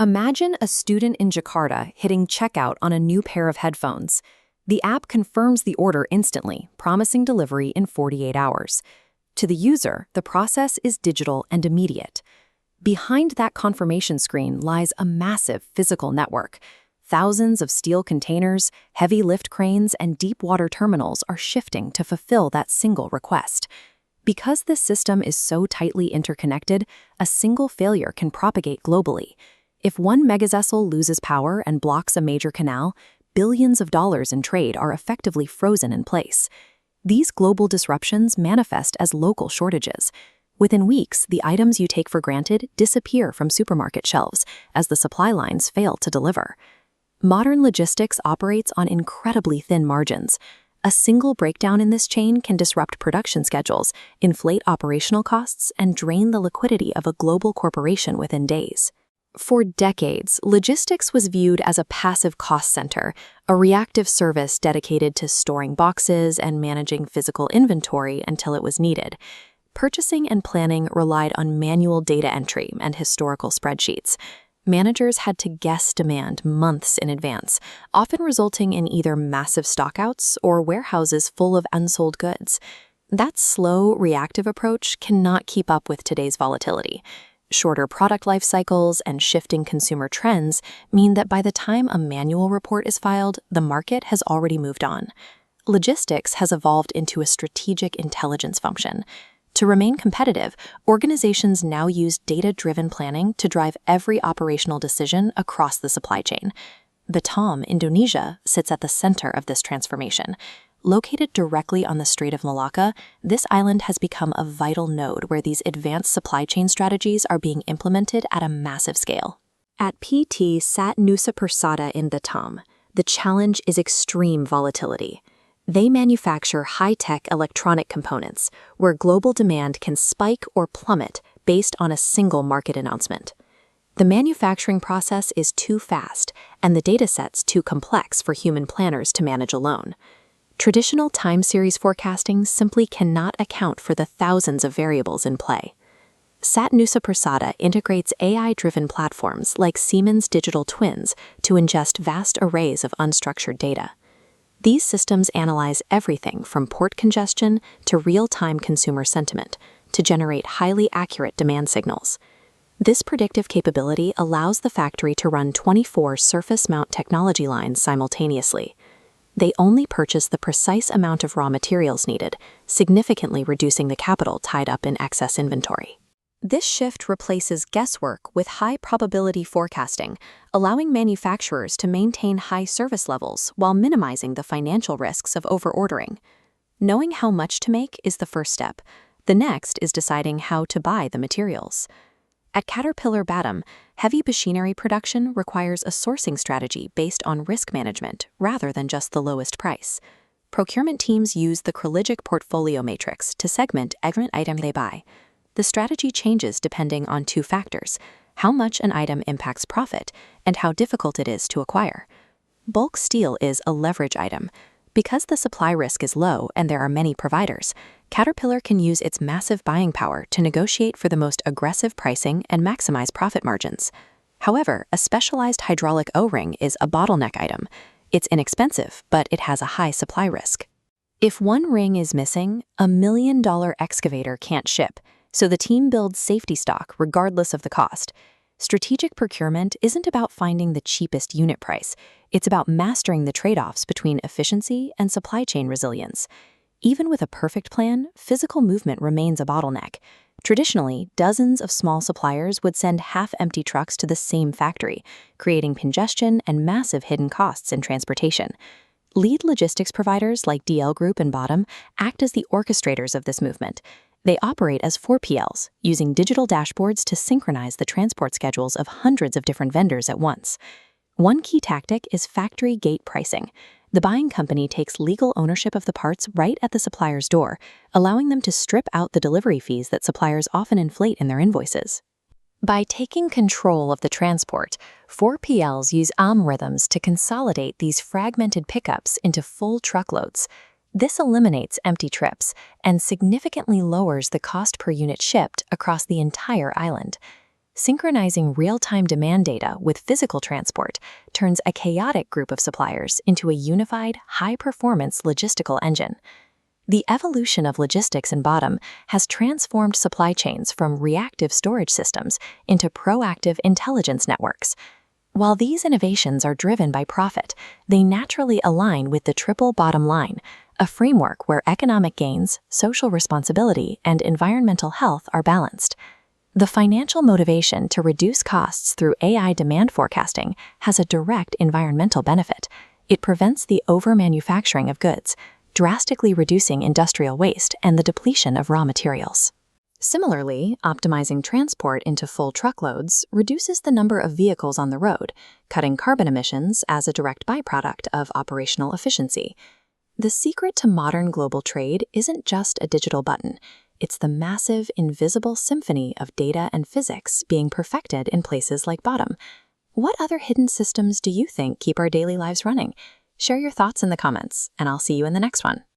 Imagine a student in Jakarta hitting checkout on a new pair of headphones. The app confirms the order instantly, promising delivery in 48 hours. To the user, the process is digital and immediate. Behind that confirmation screen lies a massive physical network. Thousands of steel containers, heavy lift cranes, and deep water terminals are shifting to fulfill that single request. Because this system is so tightly interconnected, a single failure can propagate globally. If one megavessel loses power and blocks a major canal, billions of dollars in trade are effectively frozen in place. These global disruptions manifest as local shortages. Within weeks, the items you take for granted disappear from supermarket shelves as the supply lines fail to deliver. Modern logistics operates on incredibly thin margins. A single breakdown in this chain can disrupt production schedules, inflate operational costs, and drain the liquidity of a global corporation within days. For decades, logistics was viewed as a passive cost center, a reactive service dedicated to storing boxes and managing physical inventory until it was needed. Purchasing and planning relied on manual data entry and historical spreadsheets. Managers had to guess demand months in advance, often resulting in either massive stockouts or warehouses full of unsold goods. That slow, reactive approach cannot keep up with today's volatility. Shorter product life cycles and shifting consumer trends mean that by the time a manual report is filed, the market has already moved on. Logistics has evolved into a strategic intelligence function. To remain competitive, organizations now use data-driven planning to drive every operational decision across the supply chain. Batam, Indonesia, sits at the center of this transformation. Located directly on the Strait of Malacca, this island has become a vital node where these advanced supply chain strategies are being implemented at a massive scale. At PT Sat Nusa Persada in Batam, the challenge is extreme volatility. They manufacture high-tech electronic components where global demand can spike or plummet based on a single market announcement. The manufacturing process is too fast, and the datasets too complex for human planners to manage alone. Traditional time series forecasting simply cannot account for the thousands of variables in play. Sat Nusa Persada integrates AI-driven platforms like Siemens digital twins to ingest vast arrays of unstructured data. These systems analyze everything from port congestion to real-time consumer sentiment to generate highly accurate demand signals. This predictive capability allows the factory to run 24 surface mount technology lines simultaneously. They only purchase the precise amount of raw materials needed, significantly reducing the capital tied up in excess inventory. This shift replaces guesswork with high-probability forecasting, allowing manufacturers to maintain high service levels while minimizing the financial risks of overordering. Knowing how much to make is the first step. The next is deciding how to buy the materials. At Caterpillar Batam, heavy machinery production requires a sourcing strategy based on risk management rather than just the lowest price. Procurement teams use the Logistic portfolio matrix to segment every item they buy. The strategy changes depending on two factors: how much an item impacts profit and how difficult it is to acquire. Bulk steel is a leverage item. Because the supply risk is low and there are many providers, Caterpillar can use its massive buying power to negotiate for the most aggressive pricing and maximize profit margins. However, a specialized hydraulic O-ring is a bottleneck item. It's inexpensive, but it has a high supply risk. If one ring is missing, a $1 million excavator can't ship, so the team builds safety stock regardless of the cost. Strategic procurement isn't about finding the cheapest unit price. It's about mastering the trade-offs between efficiency and supply chain resilience. Even with a perfect plan, physical movement remains a bottleneck. Traditionally, dozens of small suppliers would send half-empty trucks to the same factory, creating congestion and massive hidden costs in transportation. Lead logistics providers like DL Group and Batam act as the orchestrators of this movement. They operate as 4PLs, using digital dashboards to synchronize the transport schedules of hundreds of different vendors at once. One key tactic is factory gate pricing. The buying company takes legal ownership of the parts right at the supplier's door, allowing them to strip out the delivery fees that suppliers often inflate in their invoices. By taking control of the transport, 4PLs use algorithms to consolidate these fragmented pickups into full truckloads. This eliminates empty trips and significantly lowers the cost per unit shipped across the entire island. Synchronizing real-time demand data with physical transport turns a chaotic group of suppliers into a unified, high-performance logistical engine. The evolution of logistics in Batam has transformed supply chains from reactive storage systems into proactive intelligence networks. While these innovations are driven by profit, they naturally align with the triple bottom line, a framework where economic gains, social responsibility, and environmental health are balanced. The financial motivation to reduce costs through AI demand forecasting has a direct environmental benefit. It prevents the over-manufacturing of goods, drastically reducing industrial waste and the depletion of raw materials. Similarly, optimizing transport into full truckloads reduces the number of vehicles on the road, cutting carbon emissions as a direct byproduct of operational efficiency. The secret to modern global trade isn't just a digital button. It's the massive, invisible symphony of data and physics being perfected in places like Batam. What other hidden systems do you think keep our daily lives running? Share your thoughts in the comments, and I'll see you in the next one.